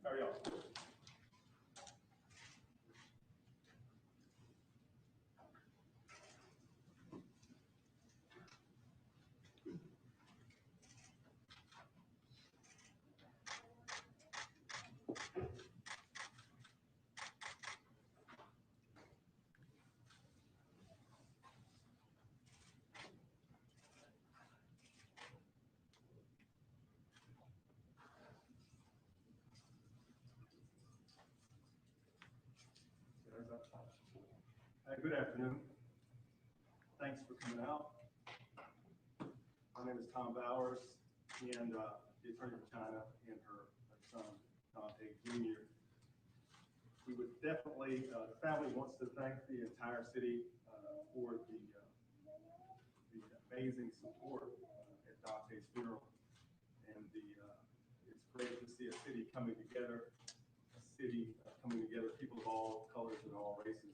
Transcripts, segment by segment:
How are y'all? Good afternoon. Thanks for coming out. My name is Tom Bowers, and the attorney for China and her son, Daunte Jr. We would definitely, the family wants to thank the entire city for the amazing support at Daunte's funeral. And it's great to see a city coming together, people of all colors and all races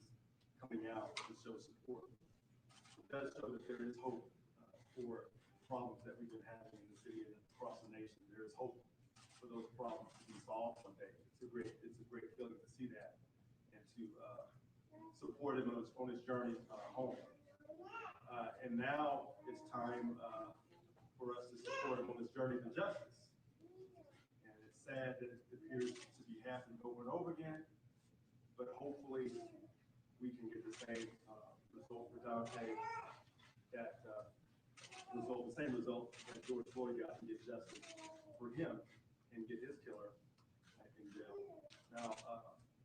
coming out to show support. It does show that there is hope for problems that we've been having in the city and across the nation. There is hope for those problems to be solved someday. It's a great feeling to see that and to support him on his journey home. And now it's time for us to support him on his journey to justice. And it's sad that it appears to be happening over and over again, but hopefully we can get the same result for Daunte, the same result that George Floyd got, and get justice for him and get his killer back in jail. Now,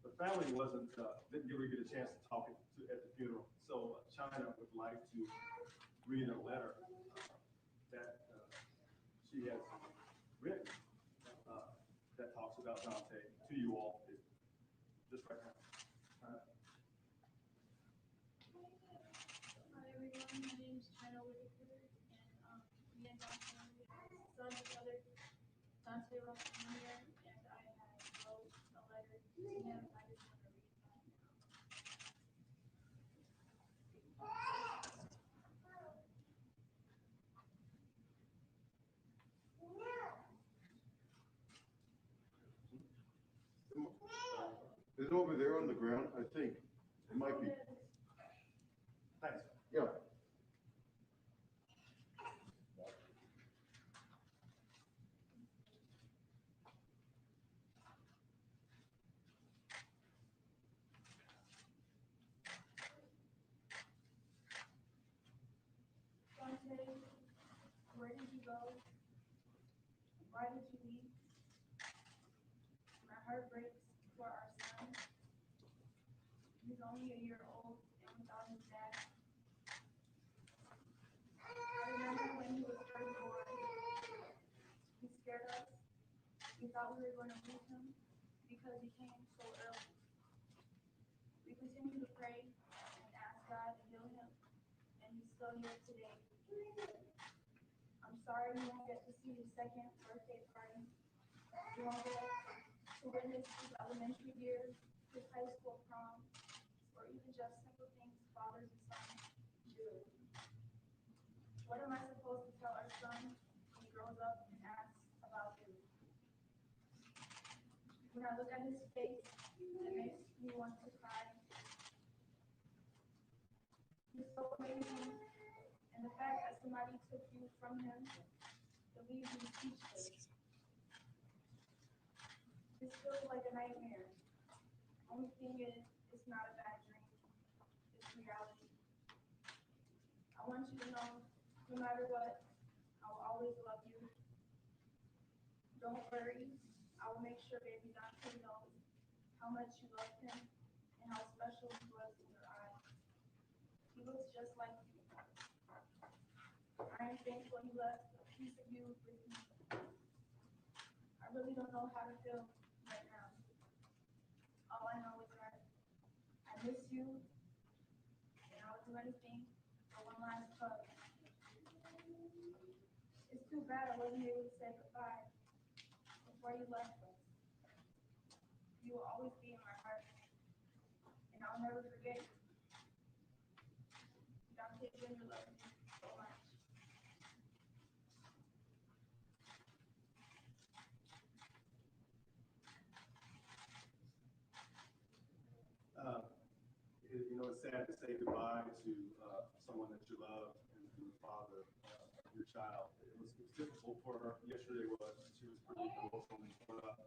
the family didn't really get a chance to talk at the funeral, so China would like to read a letter that she has written that talks about Daunte to you all, just right now. My name is China Whitaker, and me and Daunte son together, Daunte Wright, and I had wrote a letter to him. I just want to read it now. It's over there on the ground, I think. It might be. Thanks. Yeah. Daunte, where did you go? Why did you leave? My heart breaks for our son. He's only a year old and without his dad. I remember when he was first born. He scared us. We thought we were going to lose him because he came so early. We continue to pray and ask God to heal him, and he's still here today. I'm sorry you won't get to see his second birthday party. You won't get to witness his elementary years, his high school prom, or even just simple things fathers and sons do. What am I supposed to tell our son when he grows up and asks about you? When I look at his face, it makes me want to cry. He's so amazing, and the fact that somebody took you from him, it leaves me speechless. This feels like a nightmare. Only thing is, it's not a bad dream. It's reality. I want you to know, no matter what, I will always love you. Don't worry. I will make sure baby Daunte knows how much you loved him and how special he was in your eyes. He looks just like you. I am thankful you left a piece of you with me. I really don't know how to feel right now. All I know is that I miss you, and I would do anything for one last hug. It's too bad I wasn't able to say goodbye before you left us. You will always be in my heart, and I'll never forget you. Daunte Jr. loves you so much. sad to say goodbye to someone that you love and the father of your child. It was difficult for her. Yesterday was. She was pretty emotional and torn up.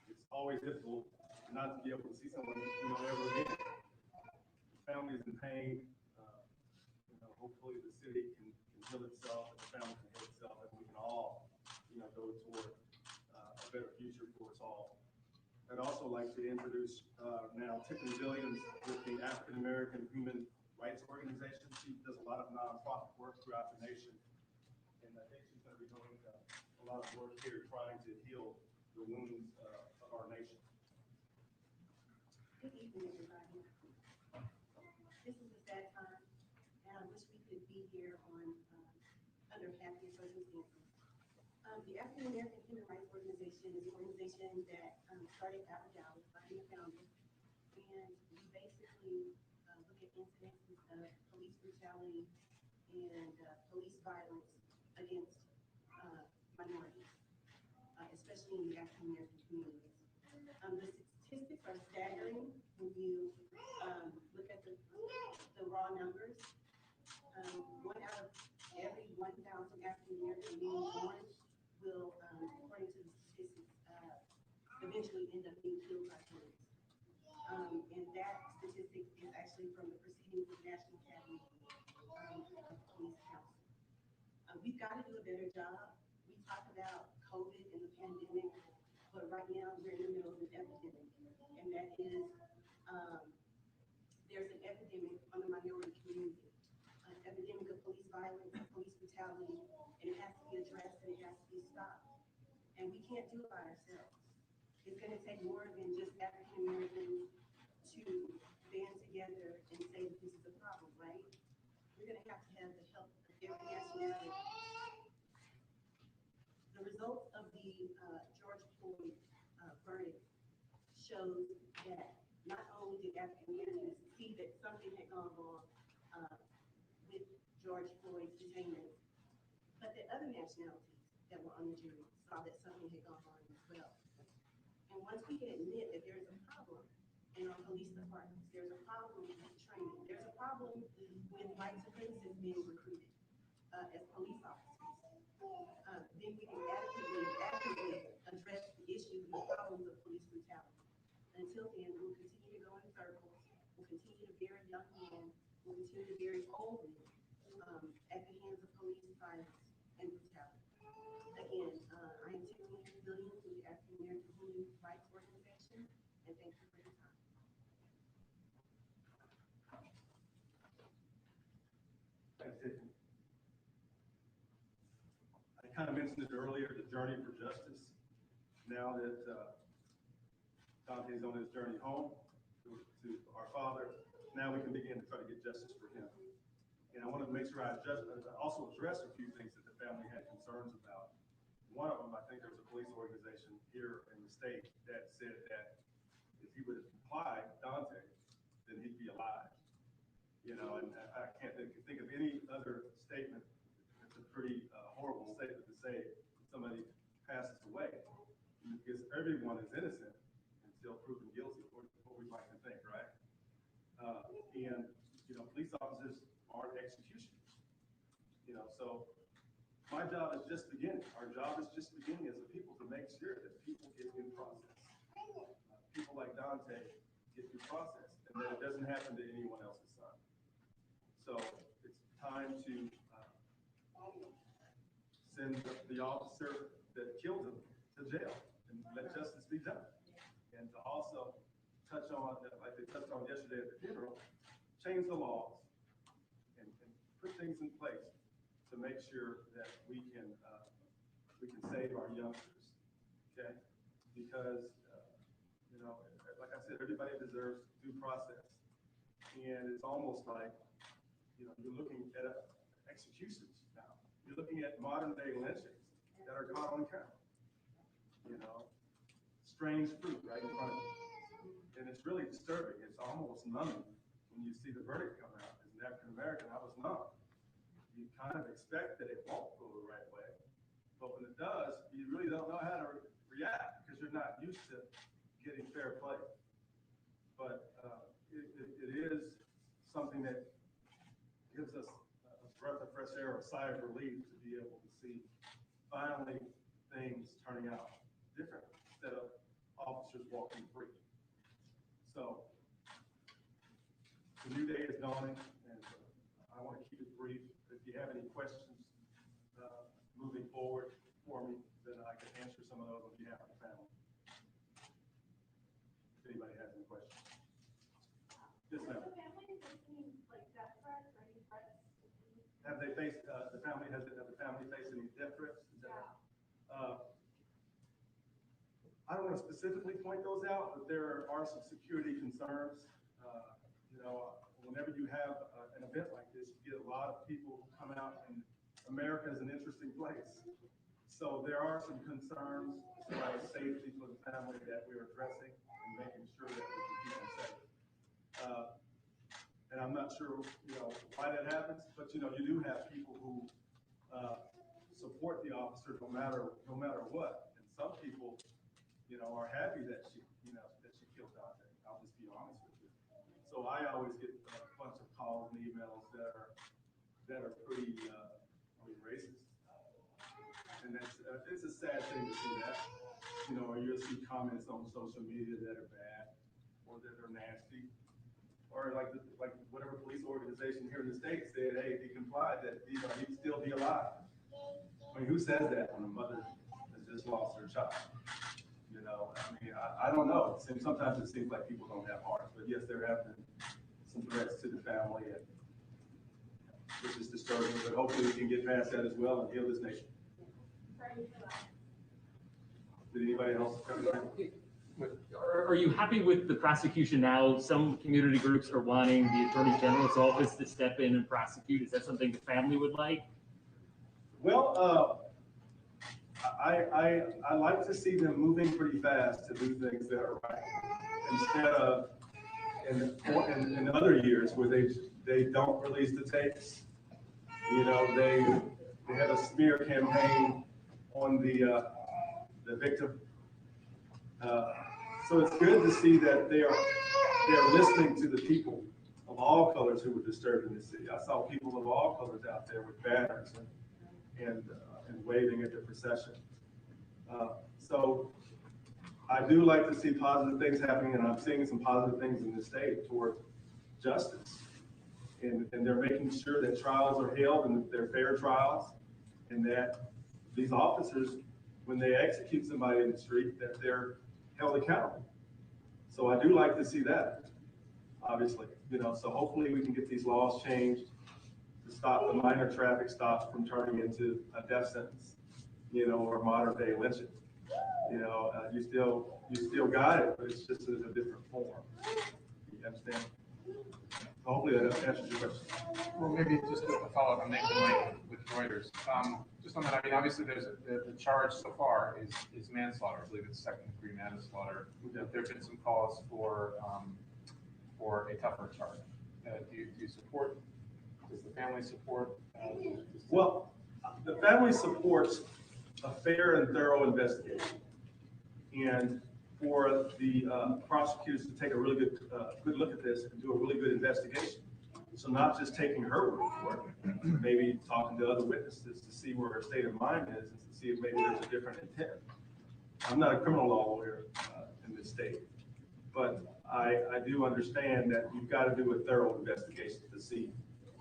It's always difficult not to be able to see someone, ever again. The family's in pain. Hopefully the city can heal itself, and the family can heal itself, and we can all, go toward a better future for us all. I'd also like to introduce now Tiffany Williams with the African American Human Rights Organization. She does a lot of nonprofit work throughout the nation, and I think she's going to be doing a lot of work here trying to heal the wounds of our nation. Good evening, everybody. This is a sad time, and I wish we could be here on under happier circumstances. The African American Human Rights Organization is an organization that started out of Dallas by the founder, and we basically look at incidences of police brutality and police violence against minorities, especially in the African American communities. The statistics are staggering when you look at the raw numbers. 1 out of every 1,000 African American being born will, according to the statistics, eventually end up being killed by police. And that statistic is actually from the proceedings of the National Academy of Police Council. We've got to do a better job. We talk about COVID and the pandemic, but right now we're in the middle of an epidemic, and that is there's an epidemic on the minority community, an epidemic of police violence, police brutality, and it has to be addressed and it has to be stopped. And we can't do it by ourselves. It's going to take more than just African Americans to band together and say that this is a problem, right? We're going to have the help of every nationality. The results of the George Floyd verdict shows that not only did African Americans see that something had gone wrong with George Floyd's detainment, but that other nationalities that were on the jury saw that something had gone wrong as well. And once we can admit that there's a problem in our police departments, there's a problem with training, there's a problem with white supremacists being recruited as police officers, then we can adequately address the issues and the problems of police brutality. Until then, we'll continue to go in circles, we'll continue to bury young men, we'll continue to bury old men at the hands of police violence and brutality. Again, I am Tiffany Williams with the African American Human Rights Organization, and thank you for your time. Thanks, Tiffany. I kind of mentioned it earlier, the journey for justice. Now that Daunte's on his journey home to our father, now we can begin to try to get justice for him. And I want to make sure I also address a few things that the family had concerns about. One of them, I think there's a police organization here in the state that said that if he would have complied, Daunte, then he'd be alive. And I can't think of any other statement. It's a pretty horrible statement to say somebody passes away, because everyone is innocent until proven guilty, or what we like to think, right? Police officers aren't executioners. So my job is just beginning. Our job is just beginning as a people to make sure that people get due process. People like Daunte get due process, and that it doesn't happen to anyone else's son. So it's time to send the officer that killed him to jail and let justice be done. And to also touch on, like they touched on yesterday at the funeral, change the laws and put things in place to make sure that we can save our youngsters, okay? Because, like I said, everybody deserves due process. And it's almost like, you're looking at executions now. You're looking at modern day lynchings that are caught on camera. Strange fruit right in front of you. And it's really disturbing. It's almost numbing when you see the verdict come out. As an African American, I was numb. You kind of expect that it won't go the right way. But when it does, you really don't know how to react because you're not used to getting fair play. But something that gives us a breath of fresh air, or a sigh of relief to be able to see finally things turning out different instead of officers walking free. So the new day is dawning, and I want to keep it brief. If you have any questions moving forward for me, then I can answer some of those on behalf of the family. If anybody has any questions. Yes, ma'am. The family facing like death threats or any threats? Have they faced, have the family faced any death threats? Is that right? I don't want to specifically point those out, but there are some security concerns. Whenever you have an event like this, you get a lot of people who come out, and America is an interesting place. So there are some concerns as far as safety for the family that we're addressing and making sure that we can keep them safe. And I'm not sure, why that happens, but you do have people who support the officer no matter what. And some people, are happy that she killed Daunte. I'll just be honest with you. So I always get a bunch of calls and emails that are pretty, racist. And it's a sad thing to see that. Or you'll see comments on social media that are bad or that are nasty. Or like whatever police organization here in the States said, hey, if he complied, that he'd still be alive. I mean, who says that when a mother has just lost her child? I don't know. Sometimes it seems like people don't have hearts, but yes, there have been some threats to the family, and which is disturbing, but hopefully we can get past that as well and heal this nation. Did anybody else come in? Are you happy with the prosecution now? Some community groups are wanting the Attorney General's office to step in and prosecute. Is that something the family would like? Well, I like to see them moving pretty fast to do things that are right, instead of in other years where they don't release the tapes. They have a smear campaign on the victim. So it's good to see that they're listening to the people of all colors who were disturbed in the city. I saw people of all colors out there with banners and waving at the procession. So I do like to see positive things happening, and I'm seeing some positive things in the state toward justice. And they're making sure that trials are held and that they're fair trials, and that these officers, when they execute somebody in the street, that they're held accountable. So I do like to see that, obviously, so hopefully we can get these laws changed to stop the minor traffic stops from turning into a death sentence, or modern day lynching. You still got it, but it's just in a different form. You understand? Hopefully that answers your question. Well, maybe just a follow-up on Nathan with Reuters. Just on that, obviously there's the charge so far is manslaughter. I believe it's second-degree manslaughter. There have been some calls for a tougher charge. Do you support? Does the family support? Well, the family supports a fair and thorough investigation, and for the prosecutors to take a really good look at this and do a really good investigation. So not just taking her word for it, maybe talking to other witnesses to see where her state of mind is and to see if maybe there's a different intent. I'm not a criminal law lawyer in this state, but I do understand that you've got to do a thorough investigation to see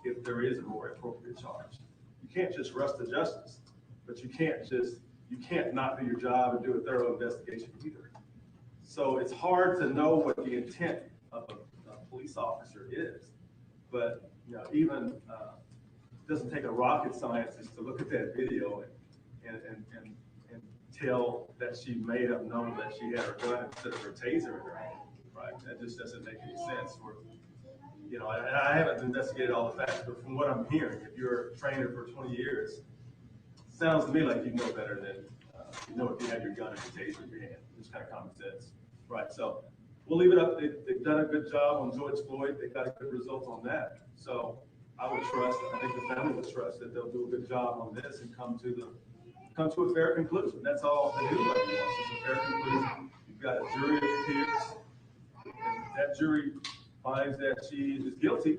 if there is a more appropriate charge. You can't just rush to justice, but you can't not do your job and do a thorough investigation either. So it's hard to know what the intent of a police officer is, but even it doesn't take a rocket scientist to look at that video and tell that she may have known that she had her gun instead of her taser in her hand, right? That just doesn't make any sense. And I haven't investigated all the facts, but from what I'm hearing, if you're a trainer for 20 years, it sounds to me like you know better than if you had your gun and your taser in your hand. It's kind of common sense. Right, so we'll leave it up. They've done a good job on George Floyd. They got good results on that. So I think the family would trust that they'll do a good job on this and come to a fair conclusion. That's all that anybody wants, is a fair conclusion. You've got a jury of peers, and that jury finds that she is guilty,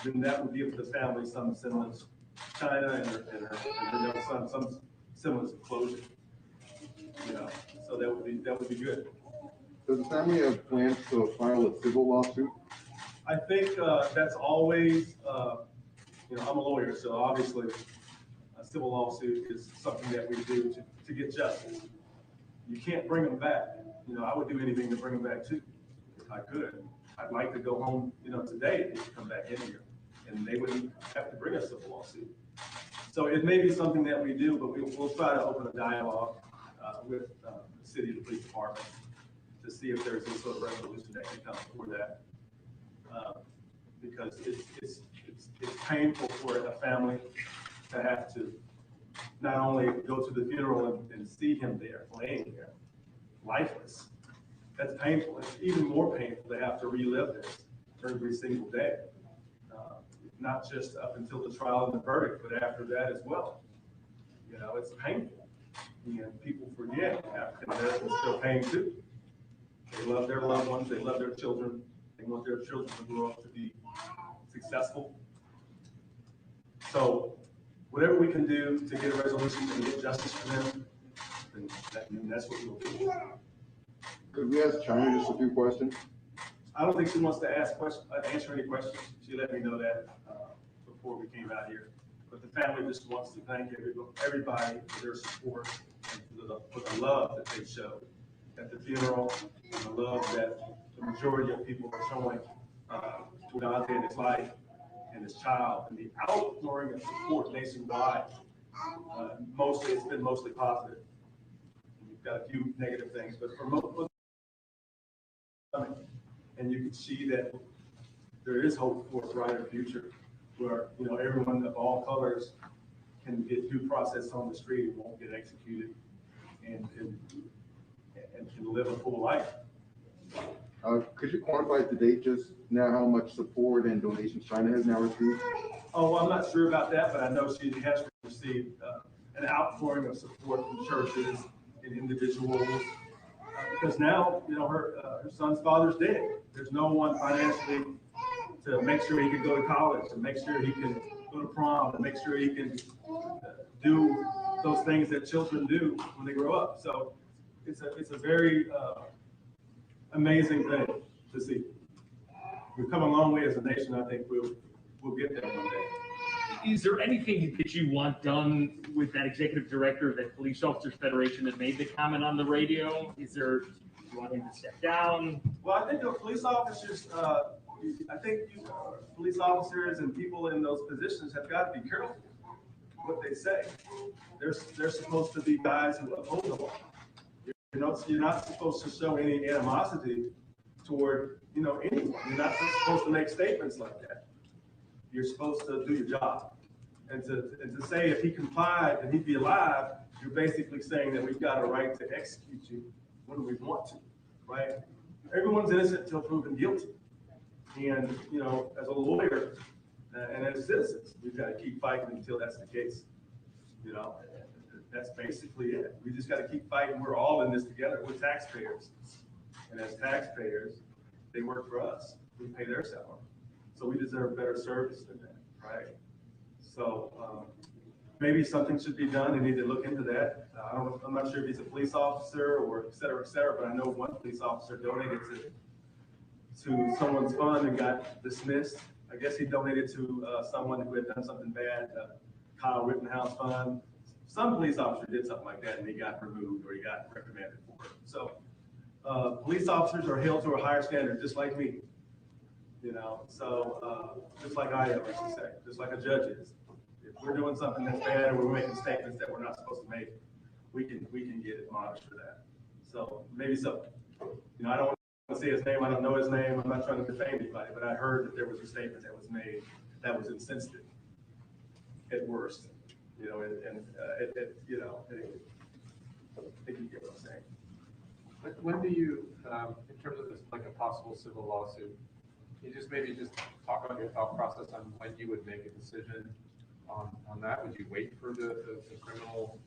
then that would give the family some semblance of China and her young son some semblance of closure. You know, so that would be good. Does the family have plans to file a civil lawsuit? I think that's always, you know, I'm a lawyer, so obviously a civil lawsuit is something that we do to get justice. You can't bring them back. You know, I would do anything to bring them back too, if I could. I'd like to go home, you know, today to come back in here, and they wouldn't have to bring a civil lawsuit. So it may be something that we do, but we'll try to open a dialogue with the city and the police department to see if there's any sort of resolution that can come for that. Because it's painful for a family to have to not only go to the funeral and see him there, laying there, lifeless. That's painful. It's even more painful to have to relive this every single day. Not just up until the trial and the verdict, but after that as well. You know, it's painful. And people forget African Americans feel pain too. They love their loved ones. They love their children. They want their children to grow up to be successful. So whatever we can do to get a resolution and get justice for them, then that's what we'll do. Could we ask China just a few questions? I don't think she wants to answer any questions. She let me know that before we came out here. But the family just wants to thank everybody for their support and for the love that they showed at the funeral, and the love that the majority of people are showing to Daunte and his life and his child, and the outpouring of support nationwide. It's been mostly positive. We've got a few negative things, but for most, and you can see that there is hope for a brighter future, where, you know, everyone of all colors can get due process on the street and won't get executed, and can live a full life. Could you quantify to date just now how much support and donations China has now received? Oh, well, I'm not sure about that, but I know she has received an outpouring of support from churches and individuals. Because now, you know, her son's father's dead. There's no one financially to make sure he can go to college, to make sure he can go to prom, to make sure he can do those things that children do when they grow up. So it's a very amazing thing to see. We've come a long way as a nation. I think we'll get there one day. Is there anything that you want done with that executive director that Police Officers Federation that made the comment on the radio? You want him to step down? Well, I think the police officers, police officers and people in those positions have got to be careful what they say. They're supposed to be guys who uphold the law. You're not supposed to show any animosity toward, you know, anyone. You're not supposed to make statements like that. You're supposed to do your job. And to say if he complied and he'd be alive, you're basically saying that we've got a right to execute you when we want to, right? Everyone's innocent until proven guilty. And, you know, as a lawyer and as citizens, we've got to keep fighting until that's the case. You know, that's basically it. We just got to keep fighting. We're all in this together. We're taxpayers. And as taxpayers, they work for us. We pay their salary. So we deserve better service than that, right? So maybe something should be done. They need to look into that. I'm not sure if he's a police officer or et cetera, but I know one police officer donated to someone's fund and got dismissed. I guess he donated to someone who had done something bad, Kyle Rittenhouse fund. Some police officer did something like that and he got removed or he got reprimanded for it. So police officers are held to a higher standard, just like me. You know, so just like I am, I should say, just like a judge is. If we're doing something that's bad or we're making statements that we're not supposed to make, we can get admonished for that. So maybe so. You know, I don't want to say his name. I don't know his name. I'm not trying to defame anybody, but I heard that there was a statement that was made that was insensitive at worst. You know, you know, I think you get what I'm saying. When do you, in terms of this, like a possible civil lawsuit, can you just maybe talk about your thought process on when you would make a decision on that? Would you wait for the criminal,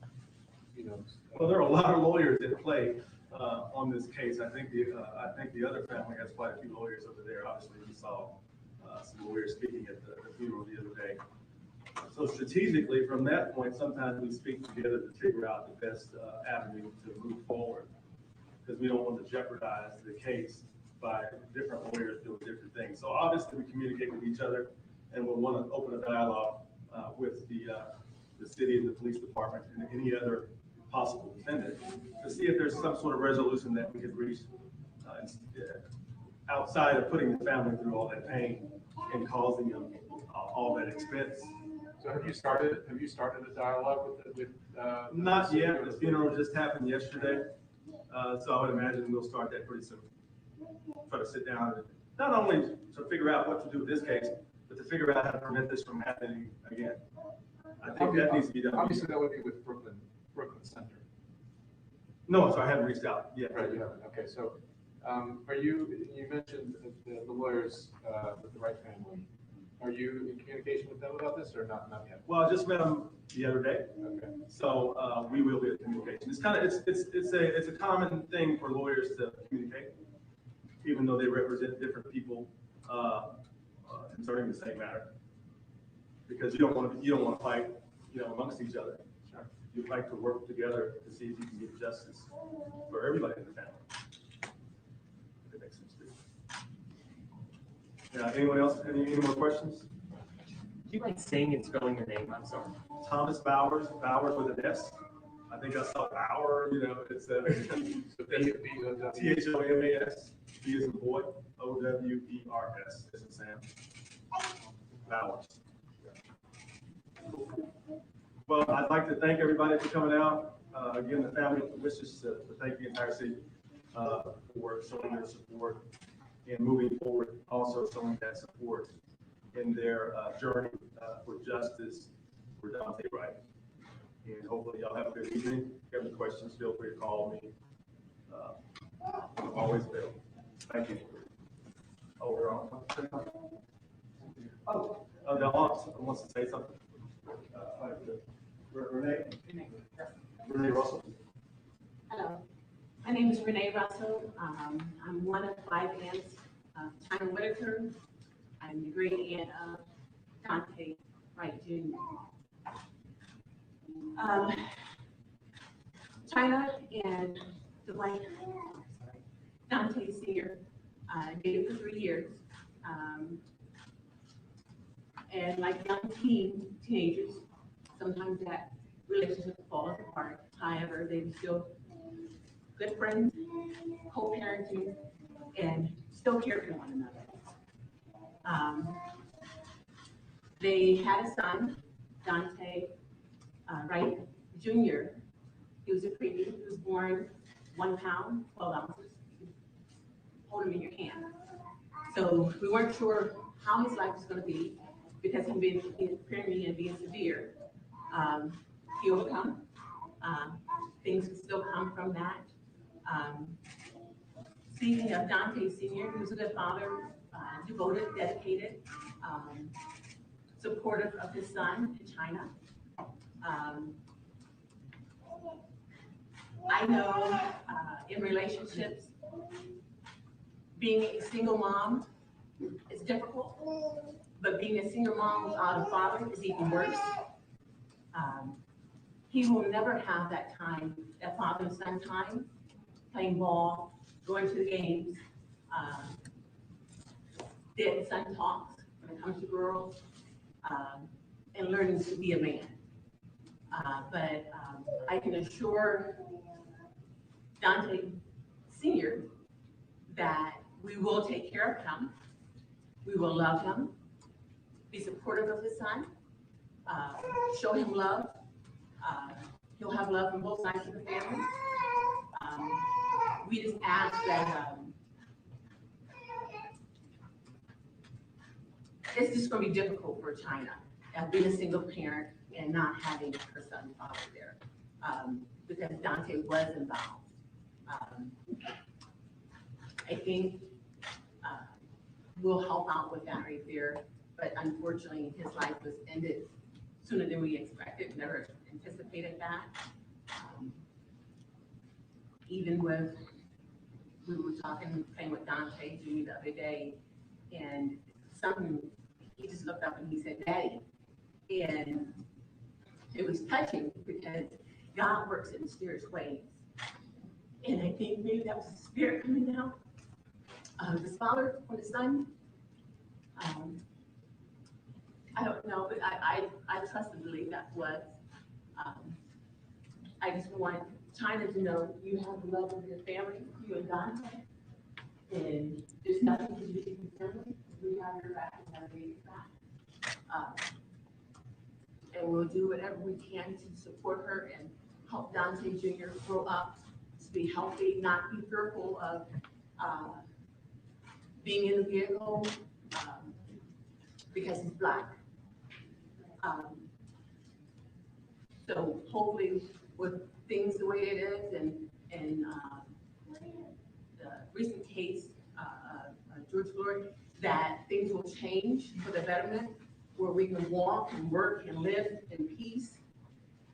you know? Well, there are a lot of lawyers at play on this case. I think the other family has quite a few lawyers over there. Obviously, we saw some lawyers speaking at the funeral the other day. So strategically, from that point, sometimes we speak together to figure out the best avenue to move forward, because we don't want to jeopardize the case by different lawyers doing different things. So obviously, we communicate with each other, and we'll want to open a dialogue with the city and the police department and any other possible defendant to see if there's some sort of resolution that we could reach outside of putting the family through all that pain and causing them all that expense. So have you started a dialogue with? Not yet. The funeral just happened yesterday. So I would imagine we'll start that pretty soon. Try to sit down and not only to figure out what to do with this case, but to figure out how to prevent this from happening again. I think that needs to be done. Obviously, that would be with Brooklyn Center. No, so I haven't reached out yet. Right, you haven't. Okay, so you mentioned the lawyers with the Wright family. Are you in communication with them about this or not yet? Well, I just met them the other day. Okay. So we will be in communication. It's kind of, it's a common thing for lawyers to communicate, even though they represent different people concerning the same matter. Because you don't want to fight, amongst each other. Sure. You'd like to work together to see if you can get justice for everybody in the family. If it makes sense to you. Anyone else? Any more questions? Do you mind saying and spelling your name? I'm sorry. Thomas Bowers, Bowers with an S. I think I saw Bauer, it's So Thomas, B as in boy, Owers, as in Sam. Bowers. Well, I'd like to thank everybody for coming out. Again, the family wishes to thank the entire city for showing their support and moving forward, also showing that support in their journey for justice for Daunte Wright. And hopefully y'all have a good evening. If you have any questions, feel free to call me. I'm always available. Thank you. Overall. The aunt wants to say something. Renee Russell. Hello, my name is Renee Russell. I'm one of 5 aunts of China Whitaker. I'm the great aunt of Daunte Wright Jr. China and the wife, Daunte Sr., dated for 3 years. And like young teenagers, sometimes that relationship falls apart. However, they were still good friends, co-parenting, and still care for one another. They had a son, Daunte Wright Jr. He was a preemie. He was born 1 pound, 12 ounces. Hold him in your hand. So we weren't sure how his life was going to be because he being preemie and being severe. He overcome. Things would still come from that. Speaking of Daunte Sr., he was a good father, devoted, dedicated, supportive of his son in China. I know in relationships, being a single mom is difficult, but being a single mom without a father is even worse. He will never have that time, that father and son time, playing ball, going to the games. Dad and son talks when it comes to girls, and learning to be a man. But I can assure Daunte Sr. that we will take care of him. We will love him, be supportive of his son, show him love. He'll have love from both sides of the family. We just ask that it's just going to be difficult for China, being a single parent and not having her son father there, because Daunte was involved. I think we'll help out with that right there, but unfortunately his life was ended sooner than we expected, never anticipated that. Even we were playing with Daunte Jr. the other day, and son, he just looked up and he said, "Daddy." And it was touching because God works in mysterious ways. And I think maybe that was the spirit coming down. The father or the son. I don't know, but I trust and believe that was. I just want China to know you have the love of your family, you and Daunte. And there's nothing to be concerned. We have your back and have your back. And we'll do whatever we can to support her and help Daunte Jr. grow up to be healthy, not be fearful of being in a vehicle because he's Black. So hopefully with things the way it is and the recent case, George Floyd, that things will change for the betterment, where we can walk and work and live in peace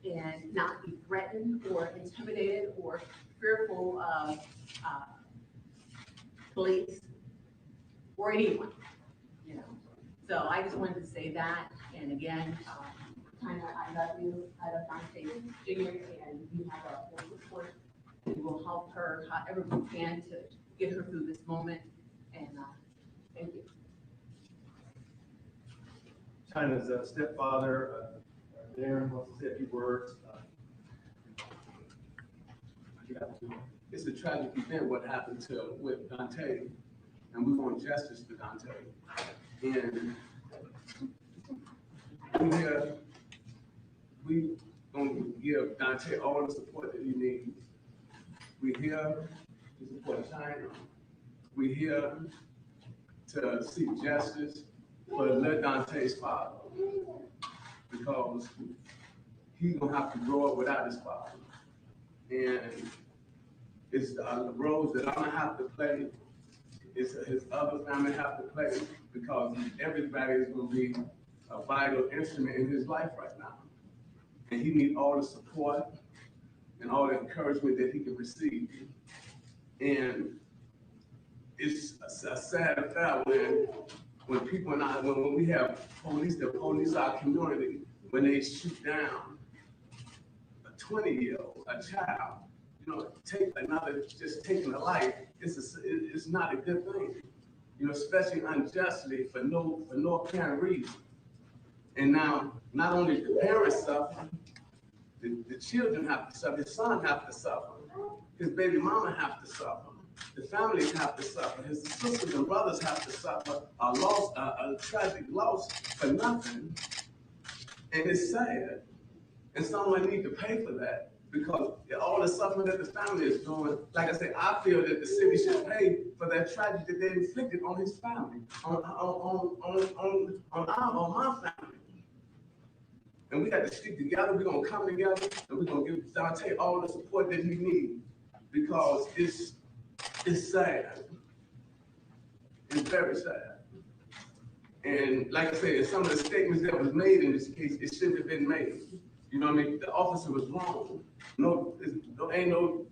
and not be threatened or intimidated or fearful of police or anyone, you know. So I just wanted to say that, and again, China, I love you, I love Daunte Jr., and you have our full support, and we'll help her however we can to get her through this moment, and thank you. China's stepfather, Darren, wants to say a few words. It's a tragic event what happened with Daunte, and we want justice for Daunte. And we gonna give Daunte all the support that he needs. We're here to support China. We're here to seek justice for Daunte's father, because he's gonna have to grow up without his father. And it's the roles that I'm gonna have to play, it's his other family have to play, because everybody is gonna be a vital instrument in his life right now. And he needs all the support and all the encouragement that he can receive. And it's a sad affair when people when we have police that police our community, when they shoot down a 20-year-old, a child, you know, just taking a life, it's not a good thing, you know, especially unjustly for no apparent reason. And now, not only the parents suffer, the children have to suffer, his son have to suffer, his baby mama have to suffer, the families have to suffer, his sisters and brothers have to suffer a tragic loss for nothing. And it's sad. And someone needs to pay for that, because all the suffering that the family is doing, like I said, I feel that the city should pay for that tragedy that they inflicted on his family, on my family. And we got to stick together, we're gonna come together, and we're gonna give Daunte all the support that he needs, because it's sad. It's very sad. And like I said, some of the statements that was made in this case, it shouldn't have been made. You know what I mean? The officer was wrong. Ain't no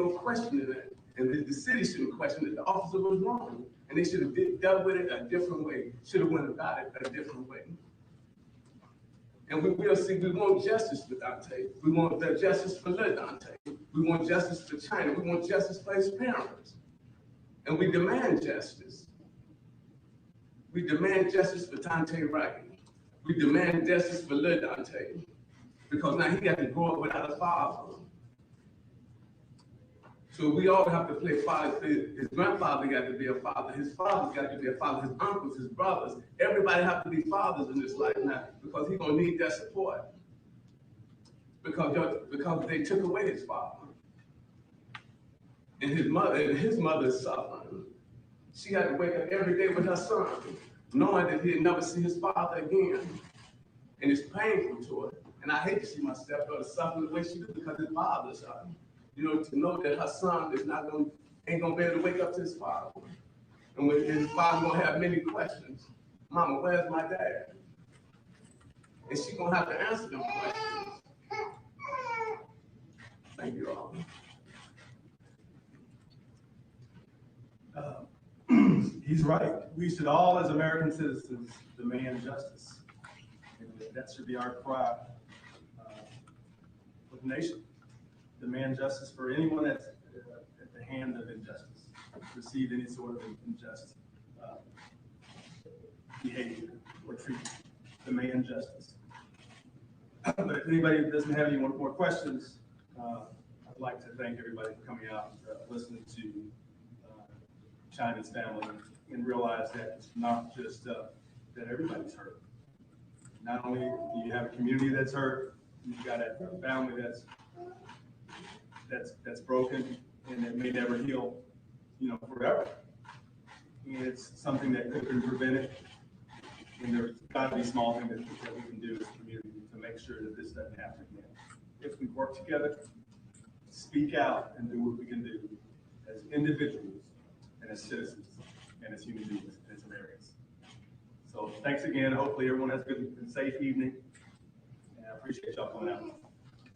question in that. And the city shouldn't question it. The officer was wrong. And they should have dealt with it a different way. Should have went about it a different way. And we will see, we want justice for Daunte. We want the justice for Daunte. We want justice for China. We want justice for his parents. And we demand justice. We demand justice for Daunte Wright. We demand justice for Daunte. Because now he got to grow up without a father. So we all have to play father. His grandfather got to be a father. His father's got to be a father. His uncles, his brothers, everybody have to be fathers in this life now, because he's gonna need that support. Because they took away his father. And his mother is suffering. She had to wake up every day with her son, knowing that he'd never see his father again. And it's painful to her. And I hate to see my stepdaughter suffer the way she do, because his father's son. You know, to know that her son ain't gonna be able to wake up to his father. And when his father gonna have many questions. Mama, where's my dad? And she gonna have to answer them questions. Thank you all. he's right. We should all, as American citizens, demand justice. And that should be our cry with the nation. Demand justice for anyone that's at the hand of injustice, received any sort of unjust behavior or treatment. Demand justice. But if anybody doesn't have any more questions, I'd like to thank everybody for coming out, listening to China's family, and realize that it's not just that everybody's hurt. Not only do you have a community that's hurt, you've got a family that's broken and that may never heal, forever. And it's something that could have been prevented. And there's got to be small things that we can do as a community to make sure that this doesn't happen again. If we work together, speak out, and do what we can do as individuals and as citizens and as human beings and as Americans. So thanks again. Hopefully everyone has a good and safe evening. And I appreciate y'all coming out.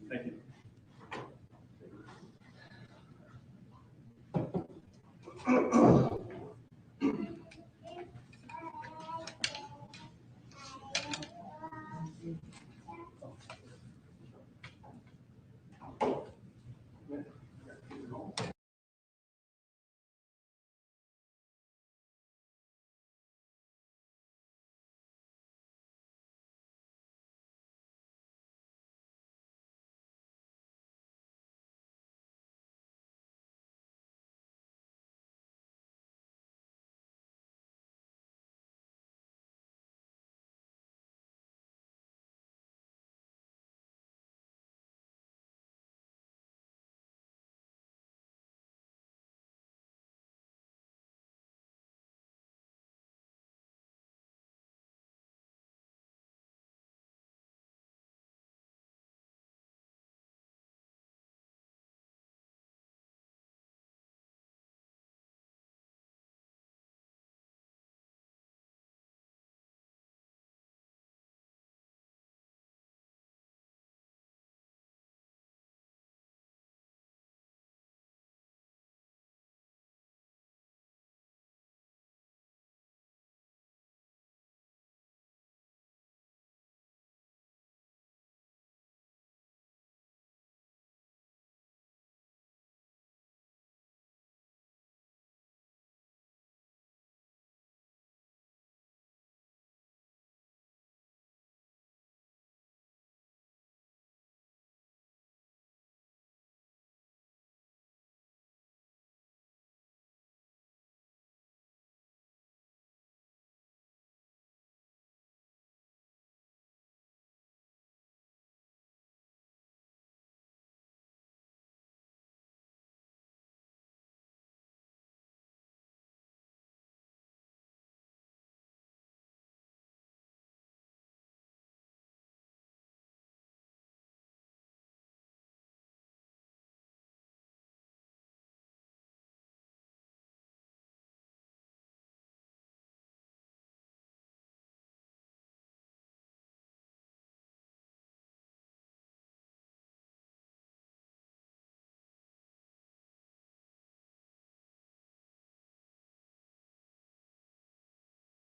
Thank you.